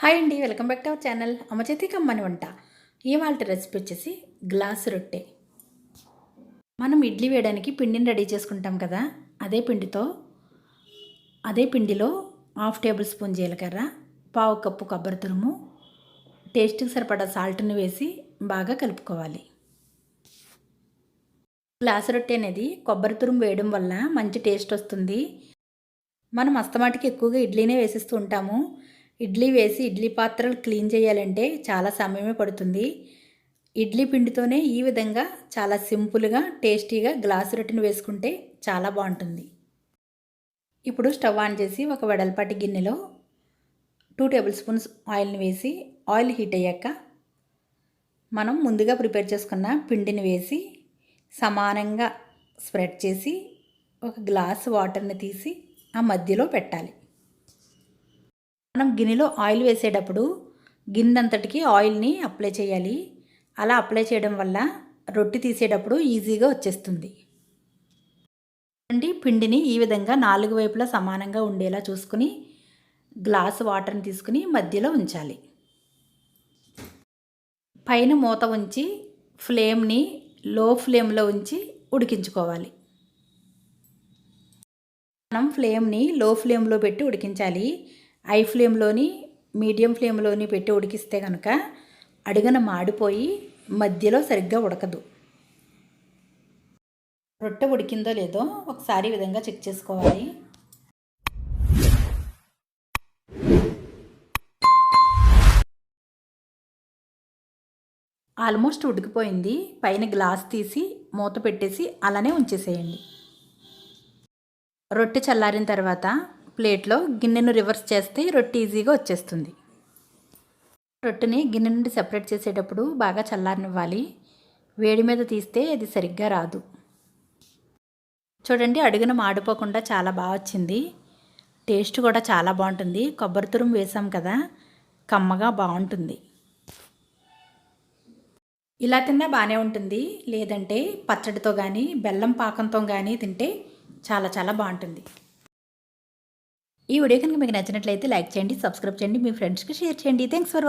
Hi అండి, welcome back to our channel అమ్మ చేతి కమ్మని వంట. ఇవాళ రెసిపీ వచ్చేసి గ్లాస్ రొట్టె. మనం ఇడ్లీ వేయడానికి పిండిని రెడీ చేసుకుంటాం కదా, అదే పిండిలో 1/2 టేబుల్ స్పూన్ జీలకర్ర, 1/4 కప్పు కొబ్బరి తురుము, టేస్ట్కి సరిపడా సాల్ట్ని వేసి బాగా కలుపుకోవాలి. గ్లాస్ రొట్టె అనేది కొబ్బరి తురుము వేయడం వల్ల మంచి టేస్ట్ వస్తుంది. మనం అస్తమాటికి ఎక్కువగా ఇడ్లీనే వేసిస్తూ ఉంటాము. ఇడ్లీ వేసి ఇడ్లీ పాత్రలు క్లీన్ చేయాలంటే చాలా సమయమే పడుతుంది. ఇడ్లీ పిండితోనే ఈ విధంగా చాలా సింపుల్గా టేస్టీగా గ్లాస్ రొట్టెని వేసుకుంటే చాలా బాగుంటుంది. ఇప్పుడు స్టవ్ ఆన్ చేసి ఒక వెడల్పాటి గిన్నెలో 2 టేబుల్ స్పూన్స్ ఆయిల్ని వేసి ఆయిల్ హీట్ అయ్యాక మనం ముందుగా ప్రిపేర్ చేసుకున్న పిండిని వేసి సమానంగా స్ప్రెడ్ చేసి ఒక గ్లాస్ వాటర్ని తీసి ఆ మధ్యలో పెట్టాలి. మనం గిన్నెలో ఆయిల్ వేసేటప్పుడు గిన్నెంతటికి ఆయిల్ని అప్లై చేయాలి. అలా అప్లై చేయడం వల్ల రొట్టె తీసేటప్పుడు ఈజీగా వచ్చేస్తుంది. పిండిని ఈ విధంగా 4 వైపులా సమానంగా ఉండేలా చూసుకుని గ్లాస్ వాటర్ని తీసుకుని మధ్యలో ఉంచాలి. పైన మూత ఉంచి ఫ్లేమ్ని లో ఫ్లేమ్లో ఉంచి ఉడికించుకోవాలి. మనం ఫ్లేమ్ని లో ఫ్లేమ్లో పెట్టి ఉడికించాలి. హై ఫ్లేమ్లోని మీడియం ఫ్లేమ్లోని పెట్టి ఉడికిస్తే కనుక అడుగున మాడిపోయి మధ్యలో సరిగ్గా ఉడకదు. రొట్టె ఉడికిందో లేదో ఒకసారి ఈ విధంగా చెక్ చేసుకోవాలి. ఆల్మోస్ట్ ఉడికిపోయింది. పైన గ్లాస్ తీసి మూత పెట్టేసి అలానే ఉంచేసేయండి. రొట్టె చల్లారిన తర్వాత ప్లేట్లో గిన్నెను రివర్స్ చేస్తే రొట్టె ఈజీగా వచ్చేస్తుంది. రొట్టెని గిన్నె నుండి సెపరేట్ చేసేటప్పుడు బాగా చల్లారనివ్వాలి. వేడి మీద తీస్తే అది సరిగ్గా రాదు. చూడండి, అడుగున మాడిపోకుండా చాలా బాగా వచ్చింది. టేస్ట్ కూడా చాలా బాగుంటుంది. కొబ్బరి తురుము వేసాం కదా, కమ్మగా బాగుంటుంది. ఇలా తిన్నా బాగానే ఉంటుంది. లేదంటే పచ్చడితో కానీ బెల్లం పాకంతో కానీ తింటే చాలా చాలా బాగుంటుంది. ఈ వీడియో కనుక మీకు నచ్చినట్లయితే లైక్ చేయండి, సబ్స్క్రైబ్ చేయండి, మీ ఫ్రెండ్స్కి షేర్ చేయండి. Thanks for